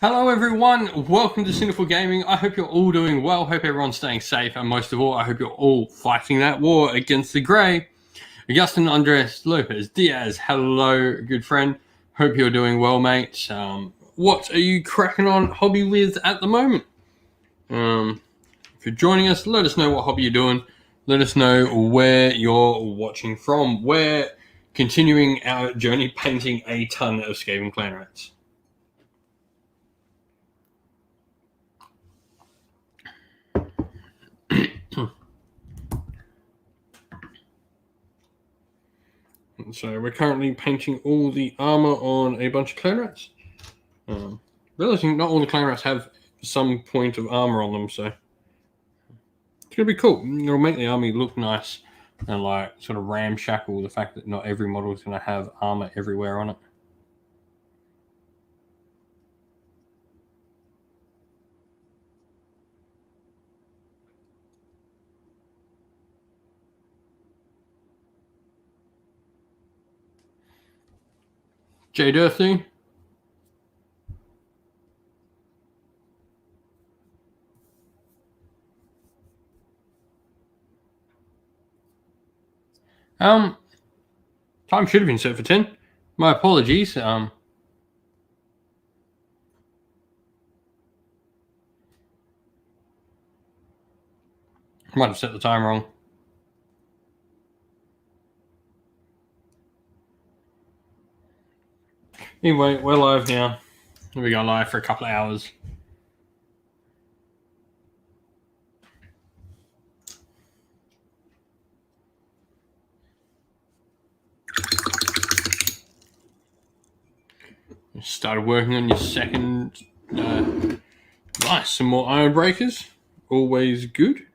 Hello everyone, welcome to Cynical Gaming. I hope you're all doing well, hope everyone's staying safe, and most of all, I hope you're all fighting that war against the grey. Augustin Andres Lopez Diaz, hello good friend, hope you're doing well mate. What are you cracking on hobby with at the moment? If you're joining us, let us know what hobby you're doing, let us know where you're watching from. We're continuing our journey painting a ton of Skaven clan rats. So we're currently painting all the armor on a bunch of clan rats. Realizing not all the clan rats have some point of armor on them, so it's gonna be cool. It'll make the army look nice and like sort of ramshackle. The fact that not every model is gonna have armor everywhere on it. Jay Durthy. Time should have been set for 10. My apologies. Might have set the time wrong. Anyway, we're live now. We go live for a couple of hours. Started working on your second. Nice, some more iron breakers. Always good.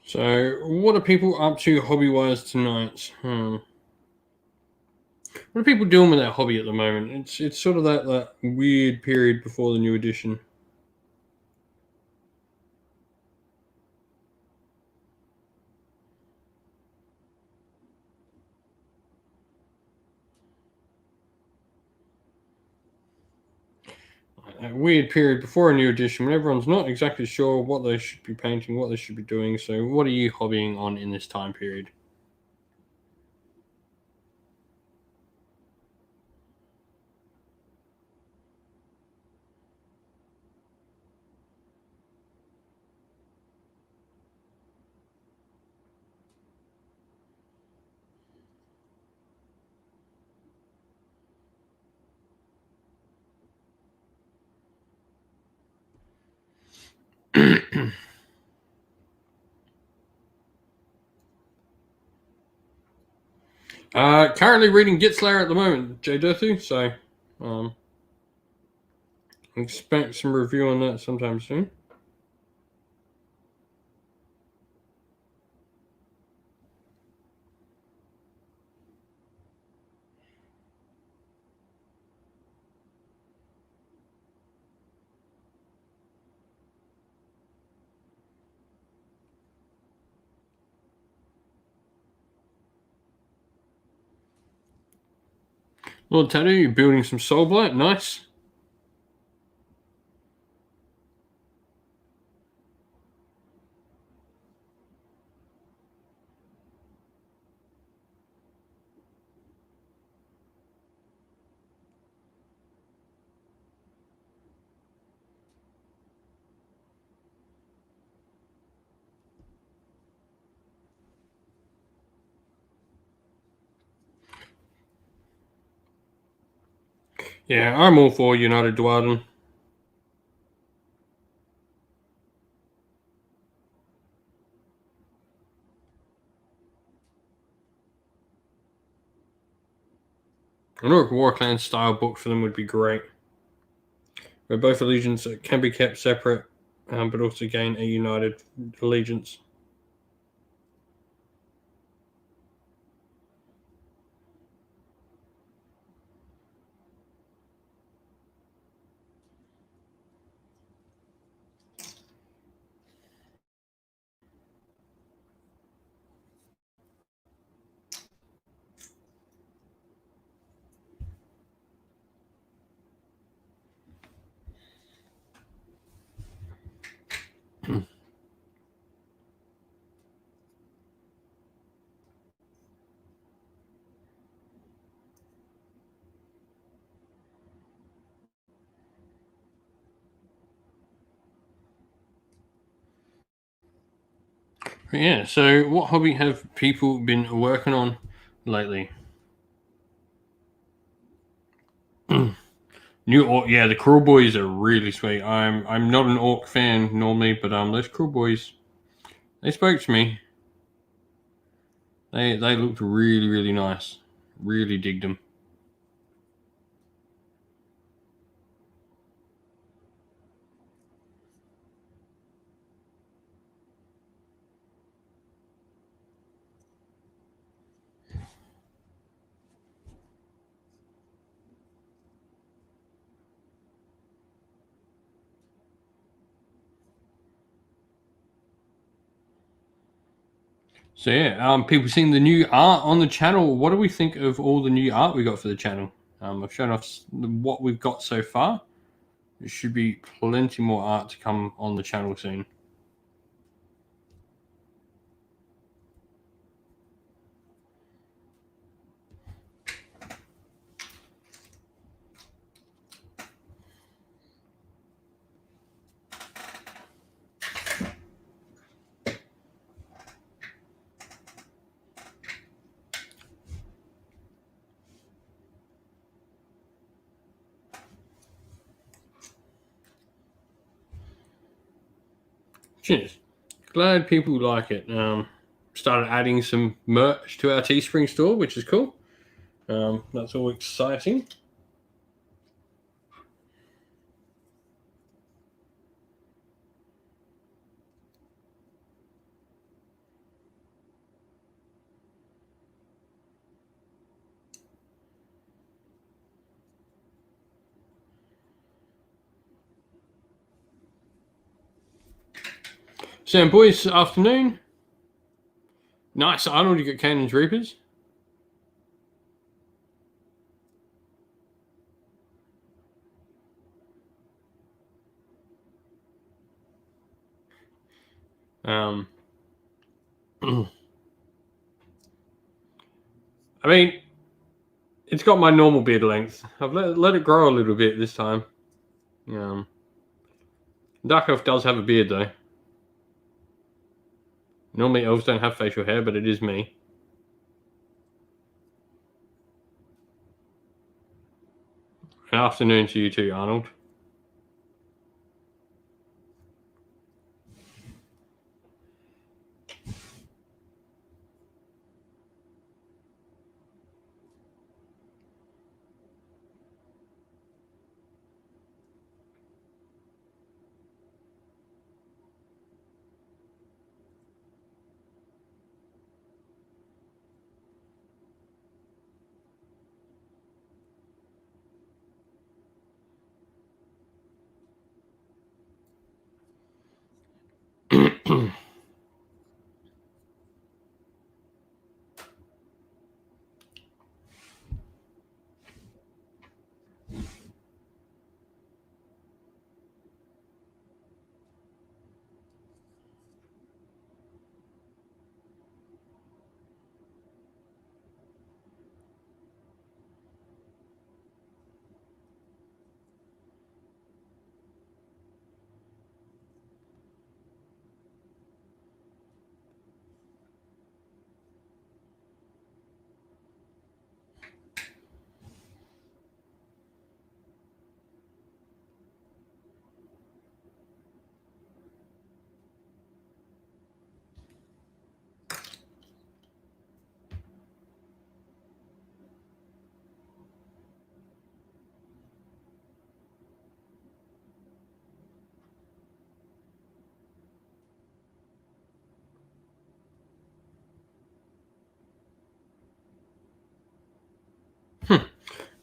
So, what are people up to hobby-wise tonight? What are people doing with their hobby at the moment? It's sort of that weird period before the new edition. That weird period before a new edition when everyone's not exactly sure what they should be painting, what they should be doing. So, what are you hobbying on in this time period? Currently reading Git Slayer at the moment, Jay Durthu. So, expect some review on that sometime soon. Lord Tattoo, you're building some Soul Blight. Nice. Yeah, I'm all for United Dwarden. An Orc War Clan style book for them would be great. where both allegiance can be kept separate, but also gain a united allegiance. Yeah, so what hobby have people been working on lately? New orc, yeah, the Crawl Boys are really sweet. I'm not an orc fan normally, but those Crawl Boys, they spoke to me. They looked really nice. Really digged them. So yeah, people seeing the new art on the channel. What do we think of all the new art we got for the channel? I've shown off what we've got so far. There should be plenty more art to come on the channel soon. Cheers. Glad people like it. Started adding some merch to our Teespring store, which is cool. That's all exciting. Sam boys, afternoon. Nice, Arnold, you got Cannon's Reapers. I mean, it's got my normal beard length. I've let it grow a little bit this time. Dark Elf does have a beard though. Normally elves don't have facial hair, but it is me. Good afternoon to you too, Arnold.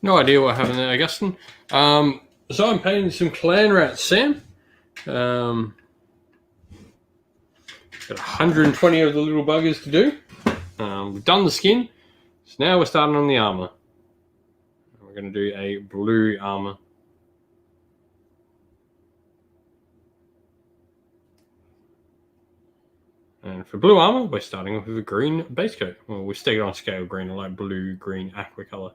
No idea what happened there, Augustine. So I'm painting some clan rats, Sam. Got 120 of the little buggers to do. We've done the skin, so now we're starting on the armor. We're going to do a blue armor. And for blue armor, we're starting off with a green base coat. Well, we're sticking on scale green, like blue, green, aqua color.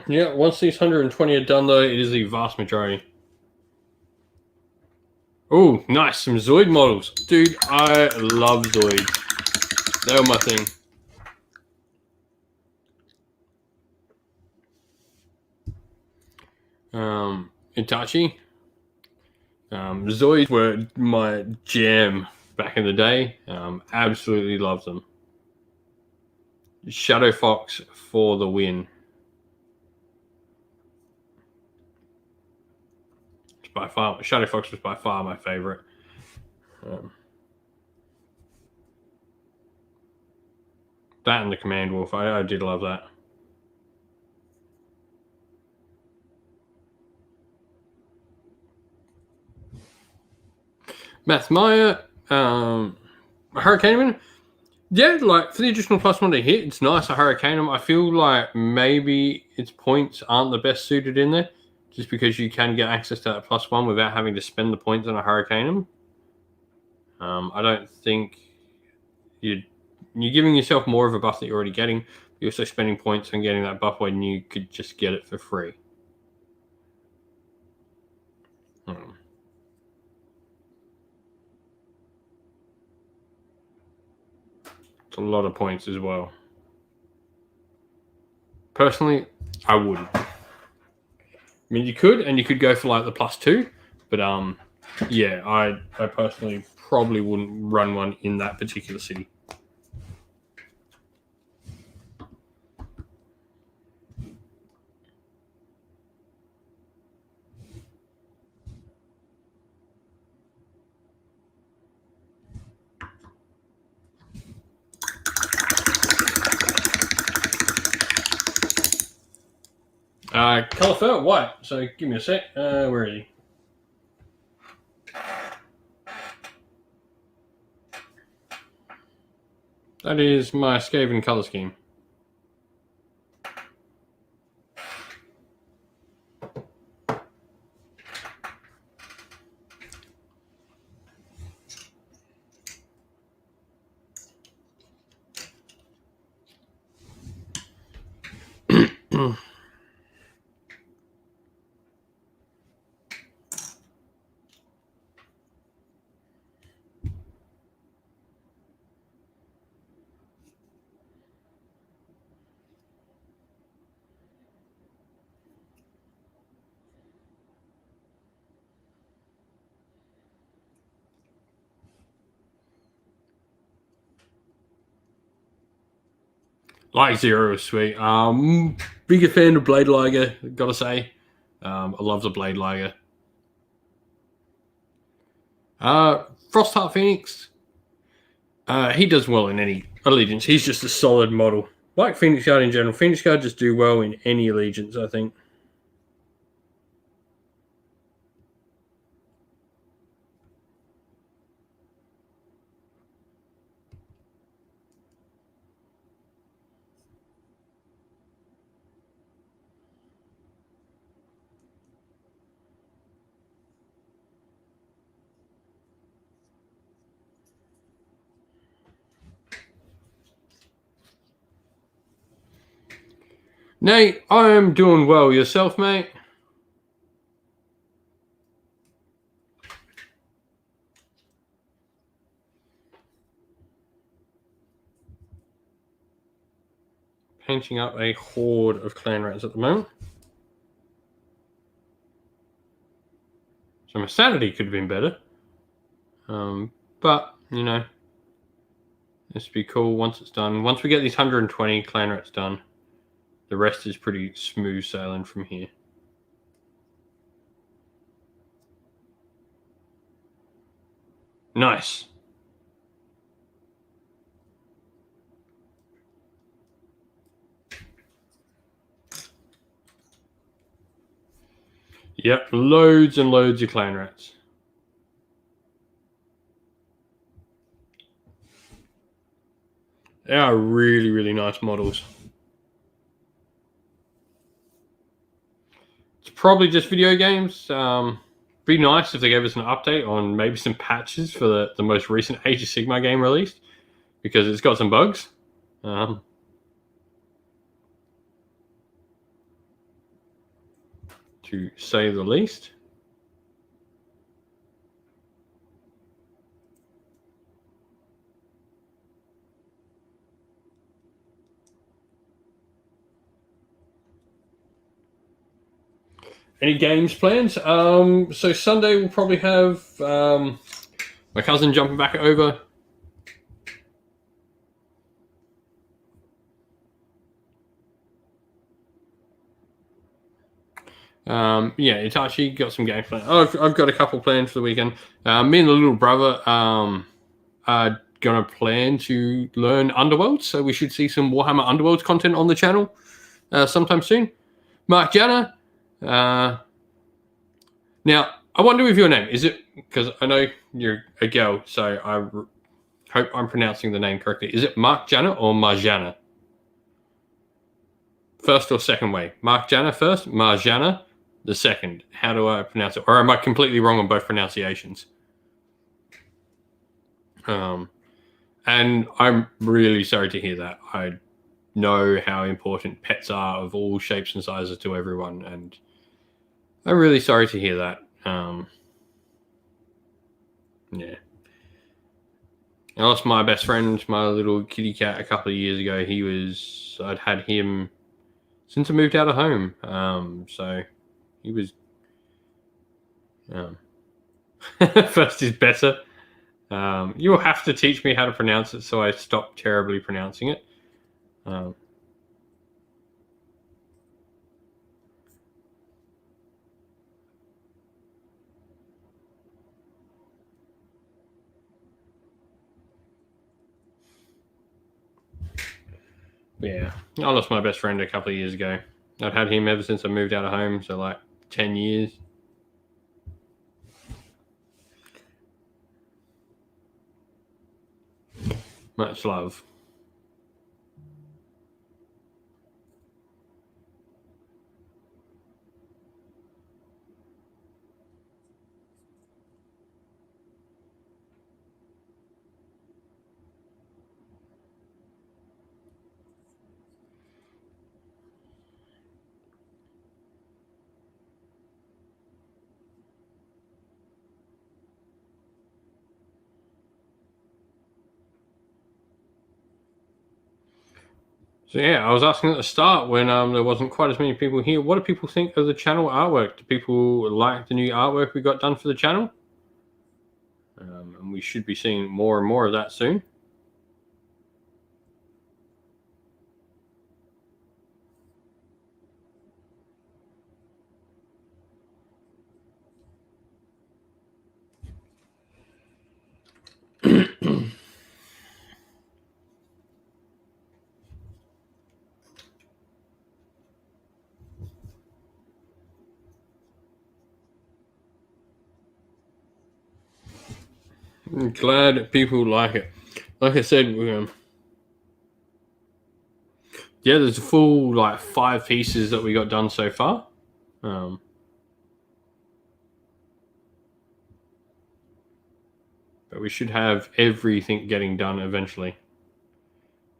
Yeah, once these 120 are done, though, it is the vast majority. Oh, nice. Some Zoid models. Dude, I love Zoids. They were my thing. Itachi. Zoids were my jam back in the day. Absolutely loved them. Shadow Fox for the win. By far, Shadow Fox was by far my favorite. That and the Command Wolf, I did love that. Math Maya, Hurricaneman. Yeah, like for the additional +1 to hit, it's nice. A Hurricaneman. I feel like maybe its points aren't the best suited in there, just because you can get access to that +1 without having to spend the points on a Hurricaneman. I don't think you're giving yourself more of a buff that you're already getting. You're also spending points on getting that buff when you could just get it for free. It's a lot of points as well. Personally, I wouldn't. I mean, you could go for like the +2, but yeah, I personally probably wouldn't run one in that particular city. Color fur, white. So give me a sec. Where is he? That is my Skaven color scheme. Like Zero is sweet. Bigger fan of Blade Liger, gotta say. I love the Blade Liger. Frostheart Phoenix. He does well in any allegiance. He's just a solid model. Like Phoenix Guard in general. Phoenix Guard just do well in any allegiance, I think. Nate, I am doing well. Yourself, mate? painting up a horde of clan rats at the moment. So my sanity could have been better. But, you know, this would be cool once it's done. Once we get these 120 clan rats done, the rest is pretty smooth sailing from here. Nice. Yep, loads and loads of clan rats. They are really, really nice models. It's probably just video games. Be nice if they gave us an update on maybe some patches for the most recent Age of Sigmar game released, because it's got some bugs. To say the least. Any games plans? So Sunday we'll probably have my cousin jumping back over. Yeah, Itachi got some games planned. I've got a couple planned for the weekend. Me and the little brother are gonna plan to learn Underworld, so we should see some Warhammer Underworld content on the channel sometime soon. Mark Janner. Now, I wonder if your name is it, because I know you're a girl, so I hope I'm pronouncing the name correctly. Is it Mark Janner or Marjana? First or second way? Mark Janner first, Marjana the second. How do I pronounce it? Or am I completely wrong on both pronunciations? And I'm really sorry to hear that. I know how important pets are of all shapes and sizes to everyone, and I'm really sorry to hear that. Yeah. I lost my best friend, my little kitty cat, a couple of years ago. I'd had him since I moved out of home. So he was, first is better. You'll have to teach me how to pronounce it so I stop terribly pronouncing it. Yeah, I lost my best friend a couple of years ago. I've had him ever since I moved out of home, so like 10 years. Much love. So yeah, I was asking at the start when there wasn't quite as many people here. What do people think of the channel artwork? Do people like the new artwork we got done for the channel? And we should be seeing more and more of that soon. I'm glad people like it. Like I said, yeah, there's a full like 5 pieces that we got done so far. But we should have everything getting done eventually.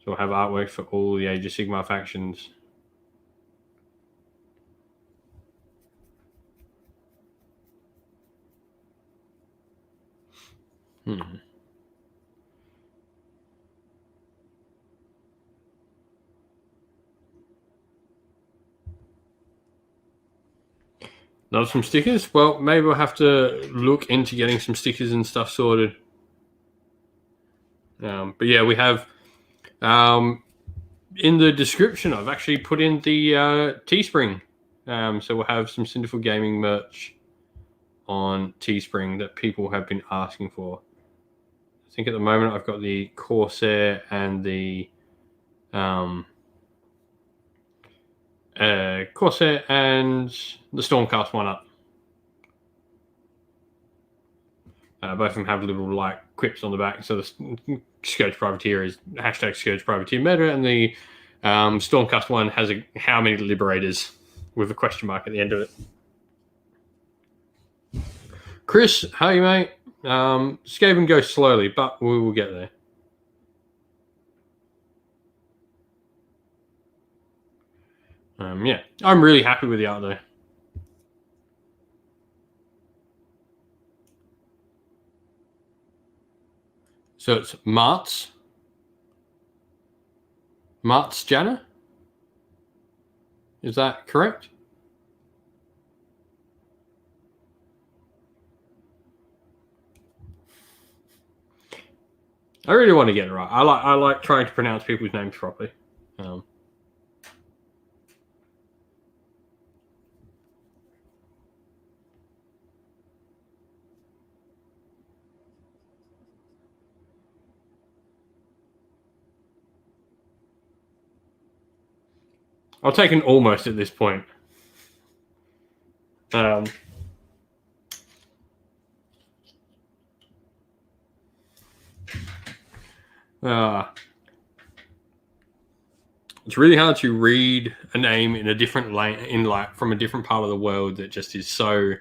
So we'll have artwork for all the Age of Sigmar factions. Not some stickers? Well, maybe we'll have to look into getting some stickers and stuff sorted. But yeah, we have in the description, I've actually put in the Teespring. So we'll have some Cinderful Gaming merch on Teespring that people have been asking for. I think at the moment I've got the Corsair and the Stormcast one up. Both of them have little like quips on the back. So the Scourge Privateer is hashtag Scourge Privateer meta, and the Stormcast one has a how many liberators with a question mark at the end of it. Chris, how are you, mate? Skaven goes slowly, but we will get there. Yeah, I'm really happy with the art though. So it's Martz Janner? Is that correct? I really want to get it right. I like trying to pronounce people's names properly. I'll take an almost at this point. It's really hard to read a name in a different from a different part of the world that just is so.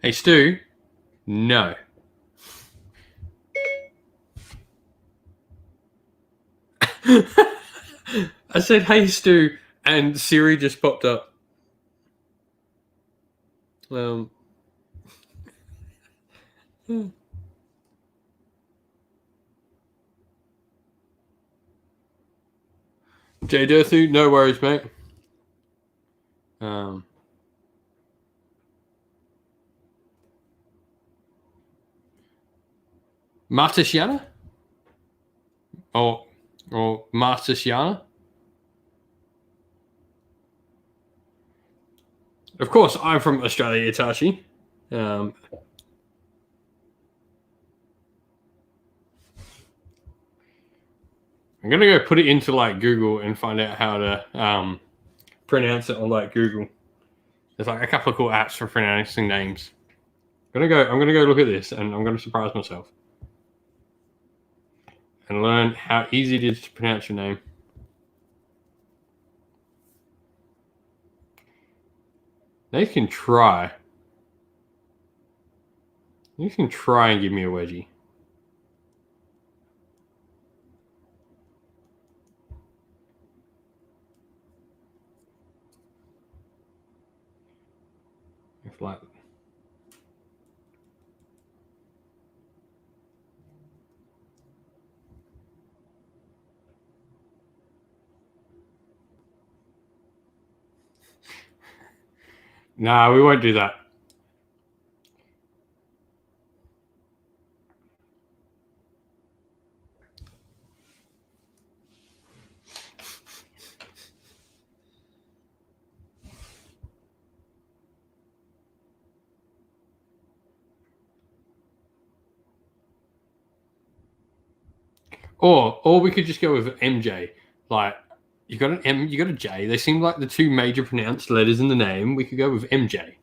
Hey Stu, no. I said hey Stu, and Siri just popped up. Jay Durthu, no worries, mate. Martisiana? Or Martisiana? Of course, I'm from Australia, Itachi. I'm gonna go put it into like Google and find out how to pronounce it on like Google. There's like a couple of cool apps for pronouncing names. I'm gonna go look at this, and I'm gonna surprise myself and learn how easy it is to pronounce your name. They can try. You can try and give me a wedgie. If like. Nah, we won't do that. Or we could just go with MJ. Like you got an M, you got a J. They seem like the two major pronounced letters in the name. We could go with MJ.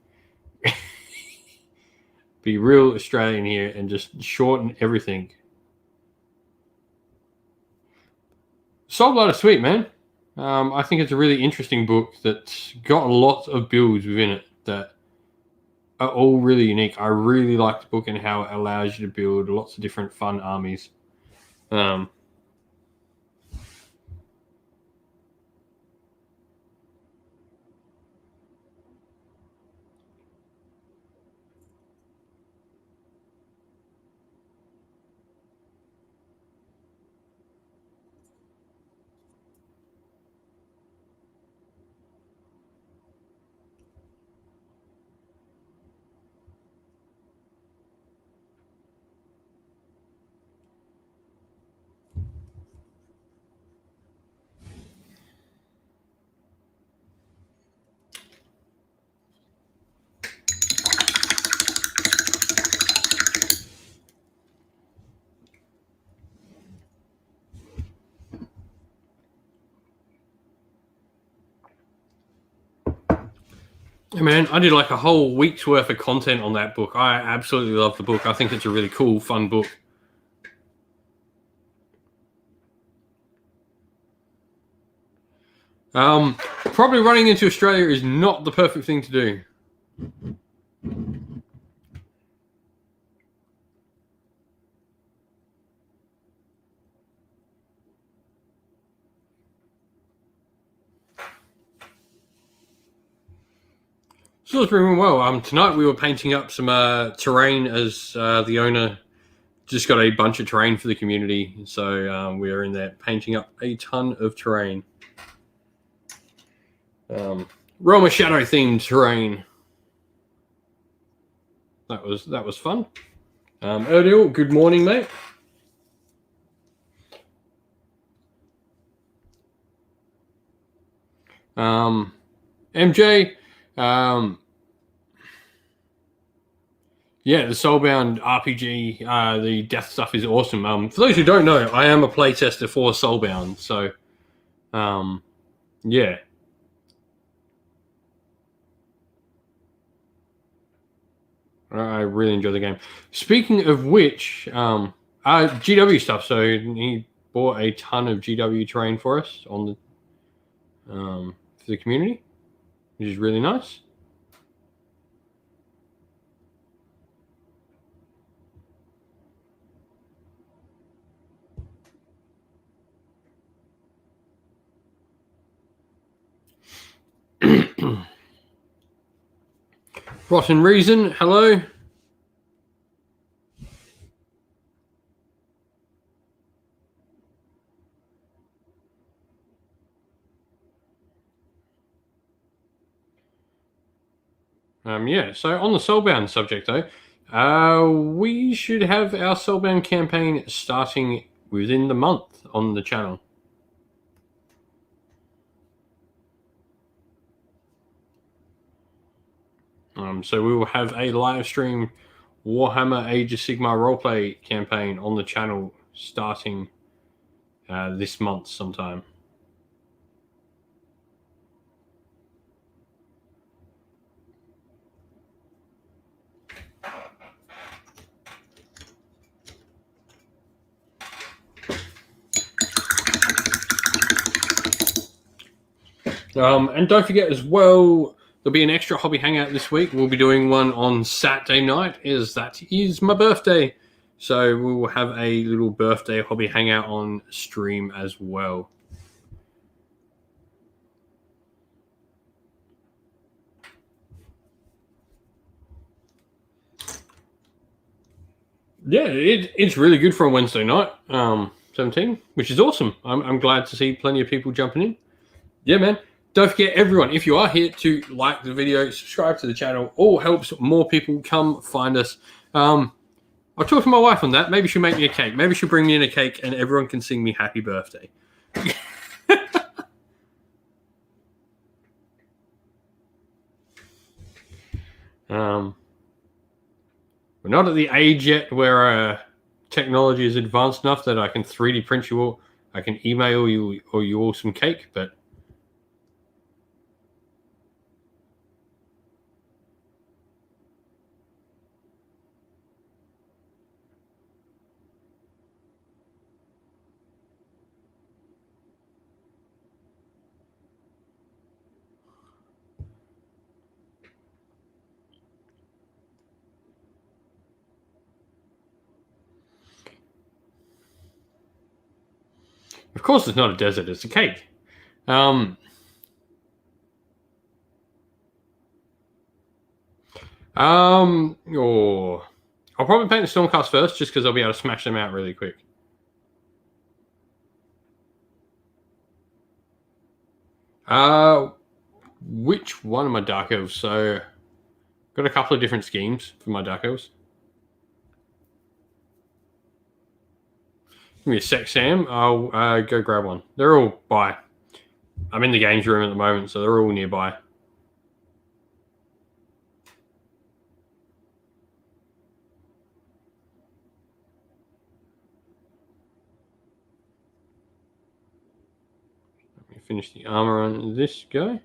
Be real Australian here and just shorten everything. Soul Blight is sweet, man. I think it's a really interesting book that's got a lot of builds within it that are all really unique. I really like the book and how it allows you to build lots of different fun armies. Man, I did like a whole week's worth of content on that book. I absolutely love the book. I think it's a really cool, fun book. Probably running into Australia is not the perfect thing to do. So it's been well. Tonight we were painting up some terrain as the owner just got a bunch of terrain for the community. So we are in there painting up a ton of terrain. Roma Shadow themed terrain. That was fun. Erdil, good morning, mate. MJ, yeah, the Soulbound RPG, the death stuff is awesome. For those who don't know, I am a playtester for Soulbound, so yeah. I really enjoy the game. Speaking of which, GW stuff. So he bought a ton of GW terrain for us on the for the community, which is really nice. Rotten Reason, hello. Yeah, so on the Soulbound subject though, we should have our Soulbound campaign starting within the month on the channel. So we will have a live stream Warhammer Age of Sigmar roleplay campaign on the channel starting this month sometime. And don't forget as well, there'll be an extra hobby hangout this week. We'll be doing one on Saturday night, as that is my birthday. So we will have a little birthday hobby hangout on stream as well. Yeah, it's really good for a Wednesday night, 17, which is awesome. I'm glad to see plenty of people jumping in. Yeah, man. Don't forget, everyone, if you are here, to like the video, subscribe to the channel. All helps more people come find us. I'll talk to my wife on that. Maybe she'll make me a cake. Maybe she'll bring me in a cake and everyone can sing me happy birthday. We're not at the age yet where technology is advanced enough that I can 3D print you all. I can email you or you all some cake, but of course it's not a desert, it's a cake. I'll probably paint the Stormcast first, just because I'll be able to smash them out really quick. Which one of my Dark Elves? So, got a couple of different schemes for my Dark Elves. Give me a sec, Sam. I'll go grab one. They're all by. I'm in the games room at the moment, so they're all nearby. Let me finish the armor on this guy.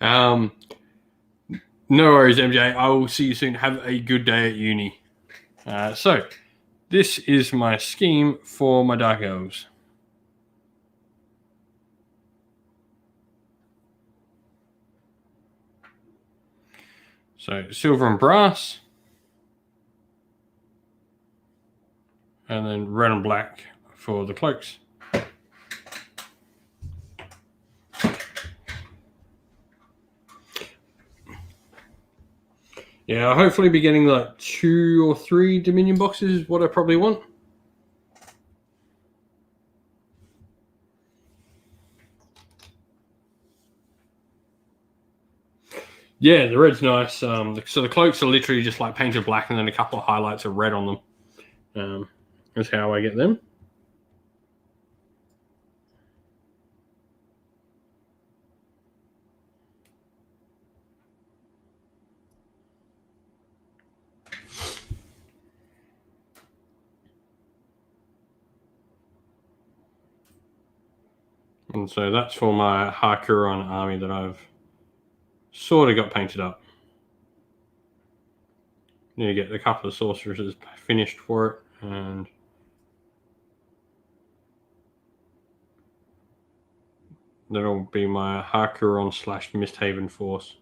No worries, MJ. I will see you soon. Have a good day at uni. So, this is my scheme for my Dark Elves. So, silver and brass. And then red and black for the cloaks. Yeah, I'll hopefully be getting like 2 or 3 Dominion boxes is what I probably want. Yeah, the red's nice. So the cloaks are literally just like painted black and then a couple of highlights of red on them. That's how I get them. And so that's for my Hakuron army that I've sort of got painted up. Need to get a couple of sorceresses finished for it, and that'll be my Hakuron / Misthaven force.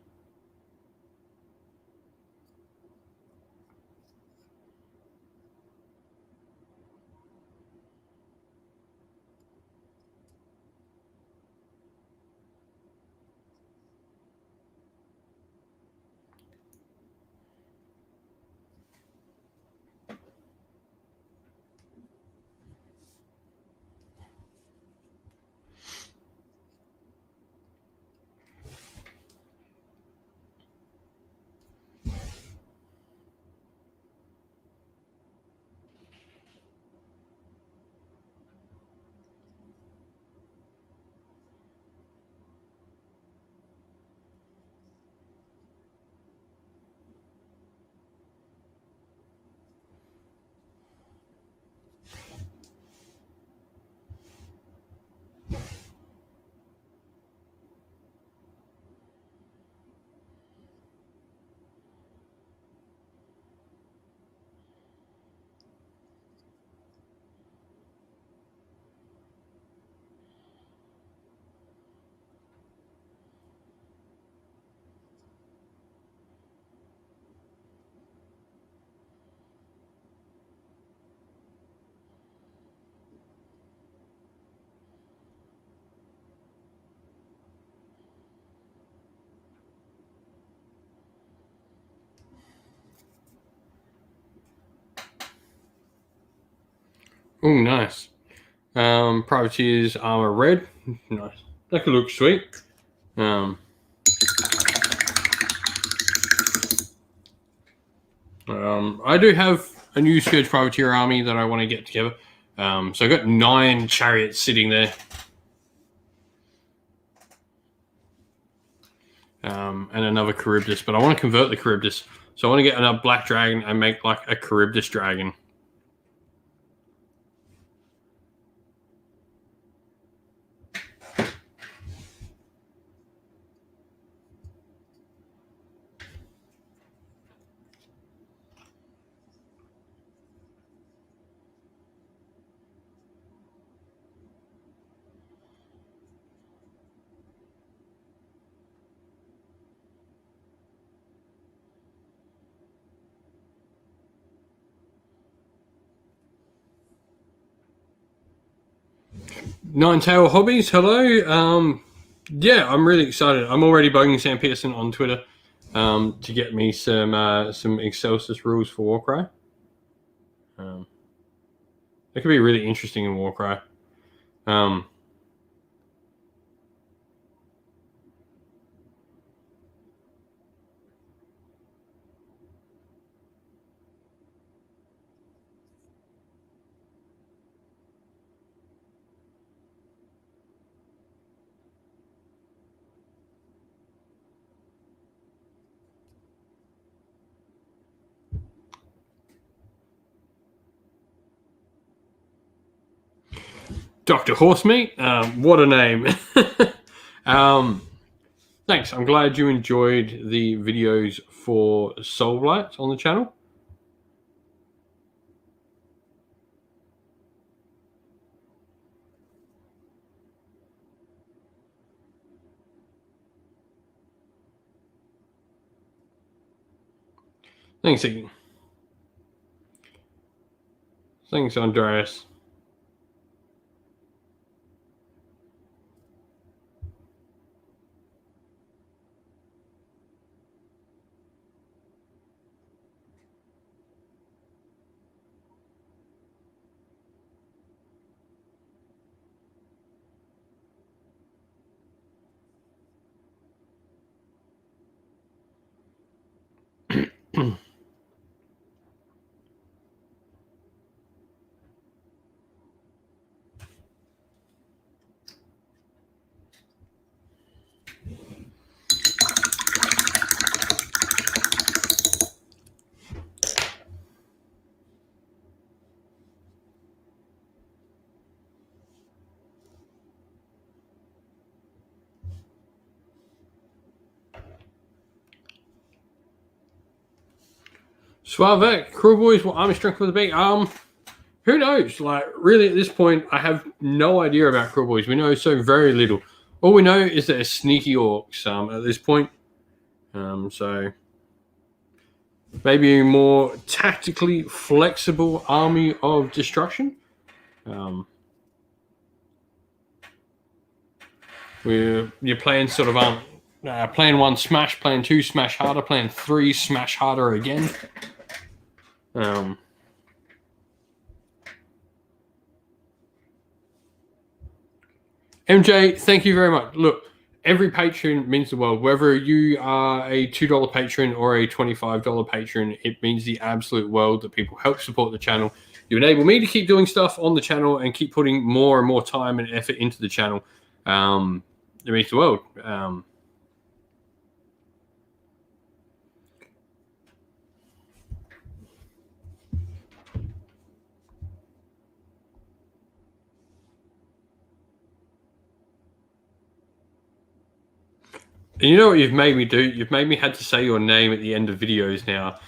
Oh, nice. Privateer's armor red. Nice. That could look sweet. I do have a new Scourge Privateer army that I want to get together. So I've got 9 chariots sitting there. And another Charybdis, but I want to convert the Charybdis. So I want to get another black dragon and make like a Charybdis dragon. Nine-Tail Hobbies, hello. Yeah, I'm really excited. I'm already bugging Sam Pearson on Twitter to get me some Excelsis rules for Warcry. That could be really interesting in Warcry. Dr. Horsemeat, what a name. Thanks. I'm glad you enjoyed the videos for Soul Light on the channel. Thanks, Iggy. Thanks, Andreas. Suave, Crew Boys, what army strength for the beat? Who knows? Like, really, at this point, I have no idea about Crew Boys. We know so very little. All we know is that they're sneaky orcs at this point. So maybe a more tactically flexible army of destruction. You're playing sort of playing one smash, playing two smash harder, playing three smash harder again. MJ, thank you very much. Look, every patron means the world. Whether you are a $2 patron or a $25 patron, it means the absolute world that people help support the channel. You enable me to keep doing stuff on the channel and keep putting more and more time and effort into the channel. It means the world. And you know what you've made me do? You've made me had to say your name at the end of videos now.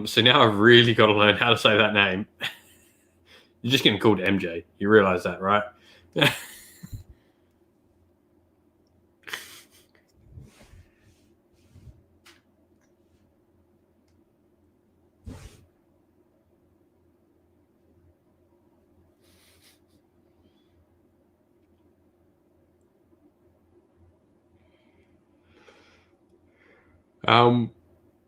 So now I've really got to learn how to say that name. You're just getting called MJ. You realize that, right?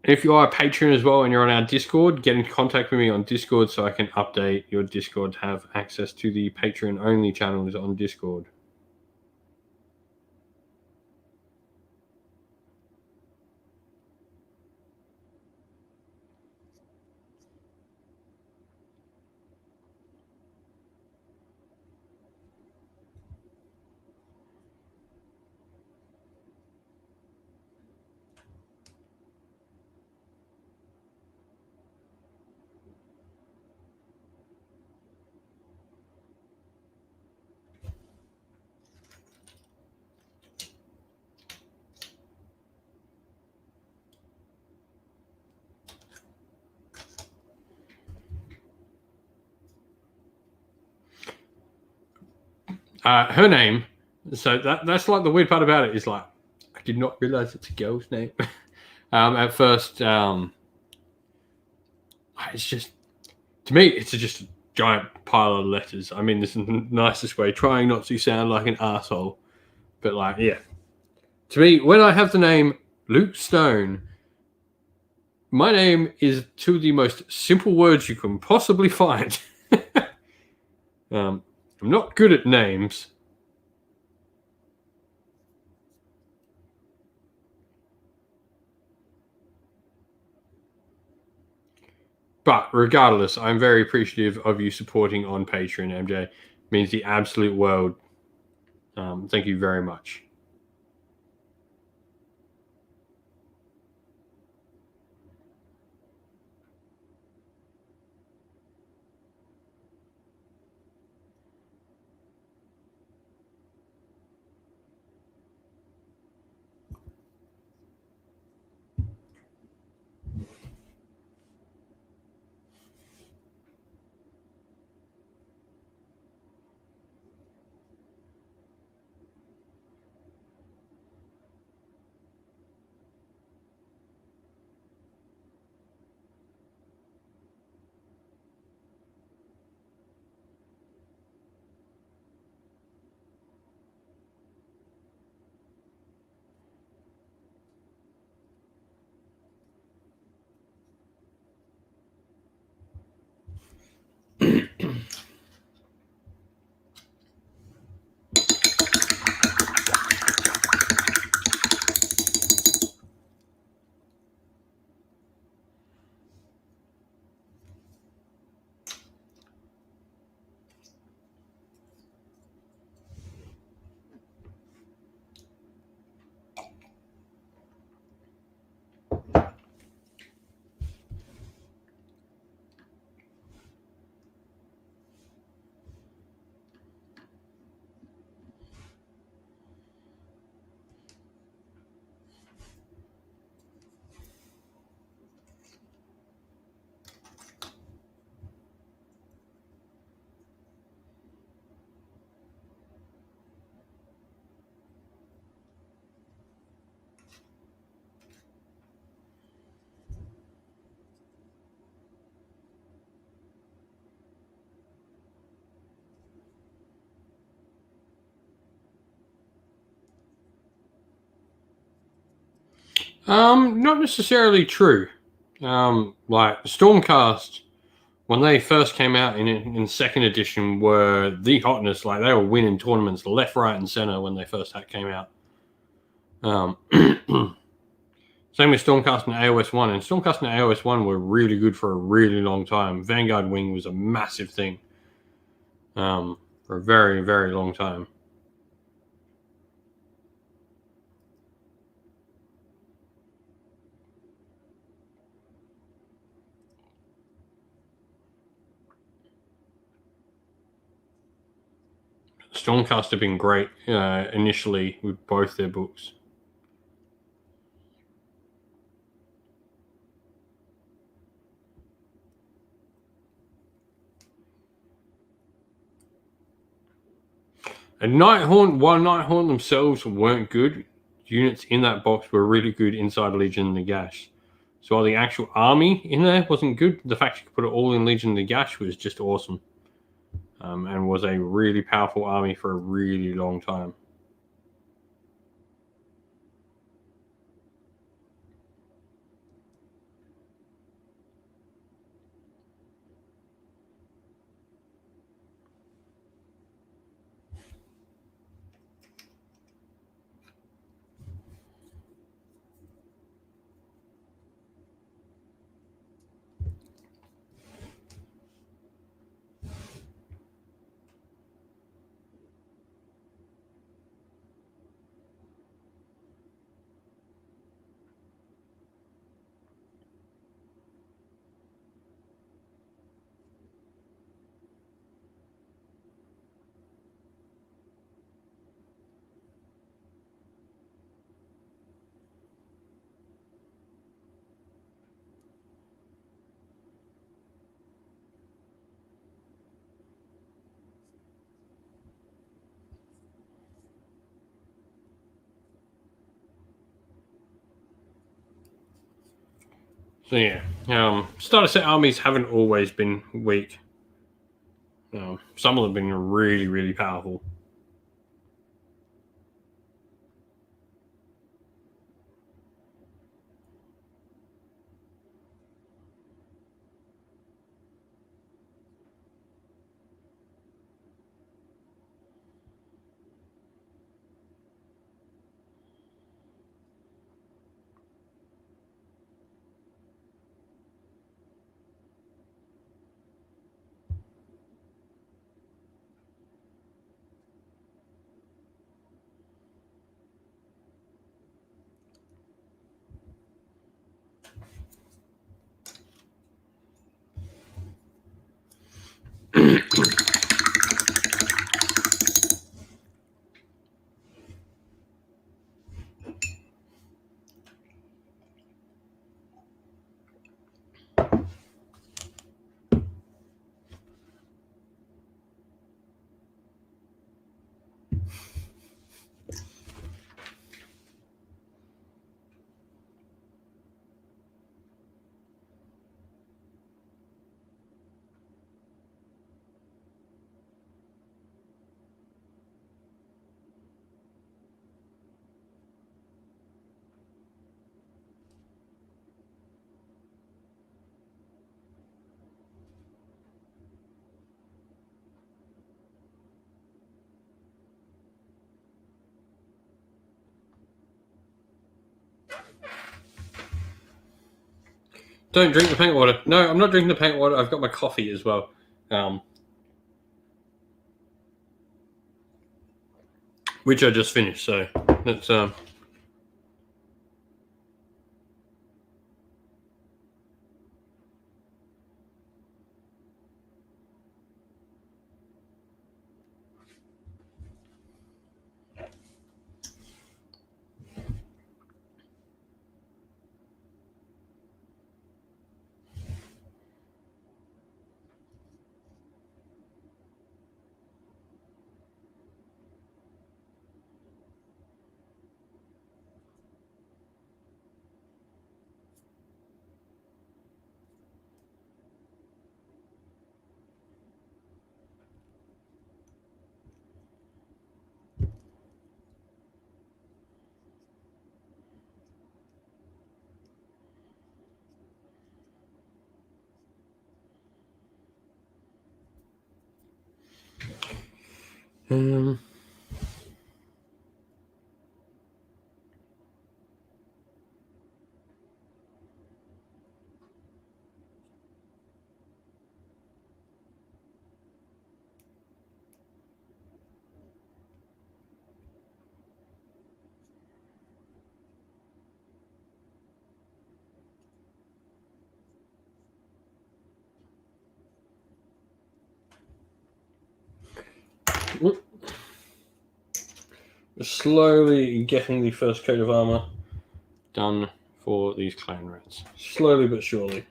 If you are a patron as well and you're on our Discord, get in contact with me on Discord so I can update your Discord to have access to the patron only channels on Discord. Her name, so that's like the weird part about it is like I did not realize it's a girl's name. At first, it's just to me it's just a giant pile of letters. I mean, this is the nicest way, trying not to sound like an asshole, but like yeah, to me when I have the name Luke Stone, my name is two of the most simple words you can possibly find. I'm not good at names. But regardless, I'm very appreciative of you supporting on Patreon, MJ. It means the absolute world. Thank you very much. Not necessarily true. Like Stormcast, when they first came out in second edition, were the hotness. Like they were winning tournaments left, right, and center when they first came out. Same with Stormcast and AOS 1. And Stormcast and AOS 1 were really good for a really long time. Vanguard Wing was a massive thing for a very, very long time. Stormcast have been great initially with both their books. And Nighthaunt, while Nighthaunt themselves weren't good, units in that box were really good inside Legion and Nagash. So while the actual army in there wasn't good, the fact you could put it all in Legion and Nagash was just awesome. And was a really powerful army for a really long time. So yeah, starter set armies haven't always been weak. Some of them have been really, really powerful. Don't drink the paint water. No, I'm not drinking the paint water. I've got my coffee as well. Which I just finished. So that's Um, slowly getting the first coat of armor done for these clan rats. Slowly but surely.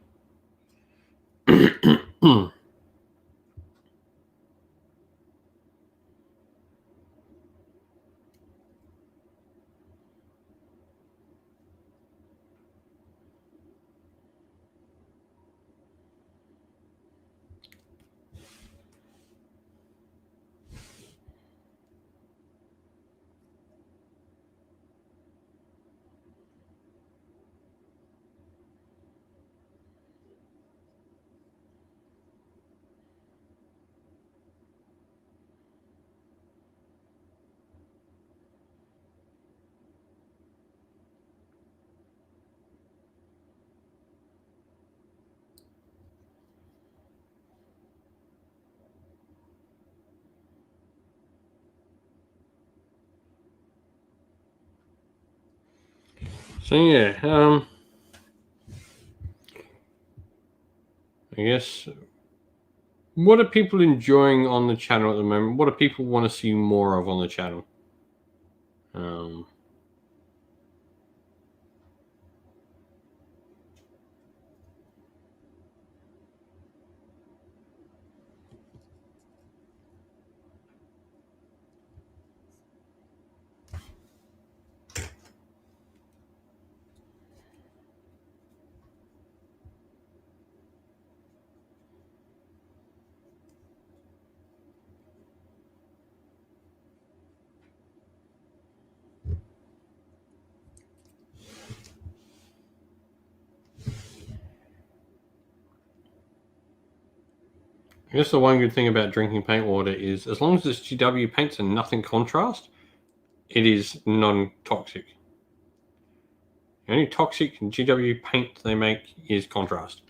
So yeah, I guess, what are people enjoying on the channel at the moment? What do people want to see more of on the channel? I guess the one good thing about drinking paint water is, as long as it's GW paints and nothing contrast, it is non-toxic. The only toxic GW paint they make is contrast.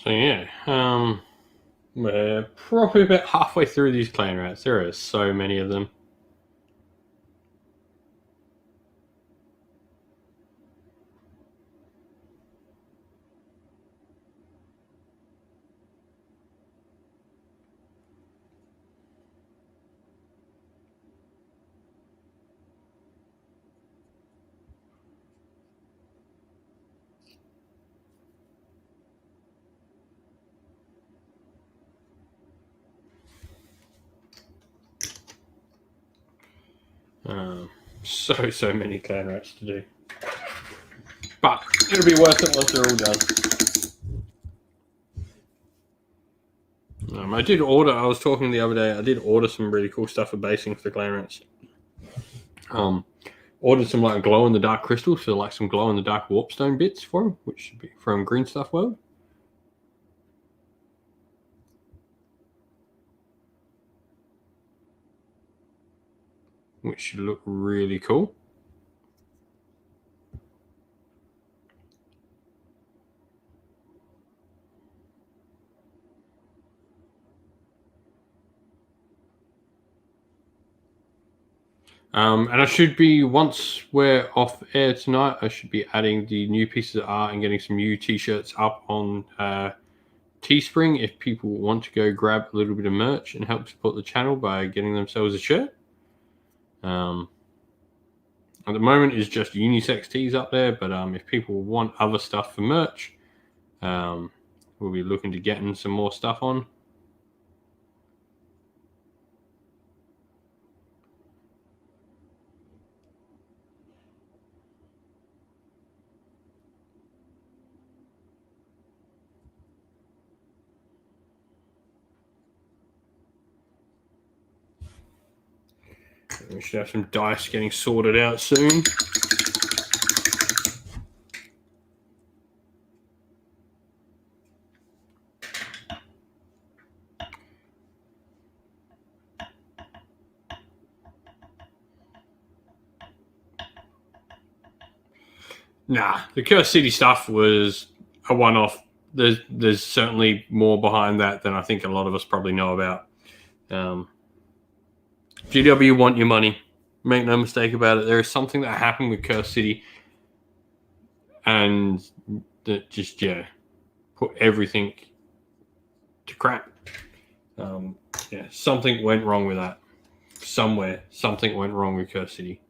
So yeah, we're probably about halfway through these clan rats. There are so many of them. So many clan rats to do. But it'll be worth it once they're all done. I did order, I was talking the other day, I did order some really cool stuff for basing for the clan rats. Ordered some like glow in the dark crystals, so like some glow in the dark warpstone bits for them, which should be from Green Stuff World. Which should look really cool. And I should be, once we're off air tonight, I should be adding the new pieces of art and getting some new t-shirts up on Teespring if people want to go grab a little bit of merch and help support the channel by getting themselves a shirt. At the moment is just unisex tees up there, but if people want other stuff for merch, we'll be looking to getting some more stuff on. We should have some dice getting sorted out soon. Nah, the Curse City stuff was a one-off. There's certainly more behind that than I think a lot of us probably know about. GW want your money. Make no mistake about it. There is something that happened with Curse City, and that just put everything to crap. Something went wrong with that. Somewhere, something went wrong with Curse City.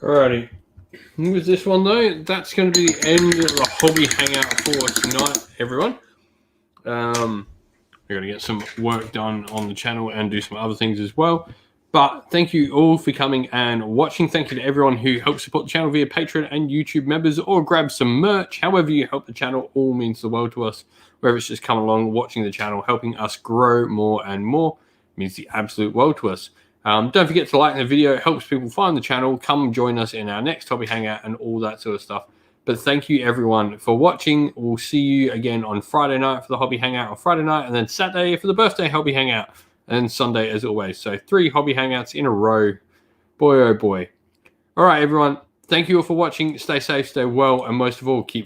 Alrighty. With this one though, that's going to be the end of the hobby hangout for tonight, everyone. We're going to get some work done on the channel and do some other things as well. But thank you all for coming and watching. Thank you to everyone who helps support the channel via Patreon and YouTube members or grab some merch. However you help the channel, all means the world to us. Whether it's just coming along, watching the channel, helping us grow more and more, means the absolute world to us. Don't forget to like the video. It helps people find the channel. Come join us in our next hobby hangout and all that sort of stuff. But thank you everyone for watching. We'll see you again on Friday night for the hobby hangout on Friday night, and then Saturday for the birthday hobby hangout, and Sunday as always. So 3 hobby hangouts in a row. Boy, oh boy. All right, everyone. Thank you all for watching. Stay safe, stay well, and most of all, keep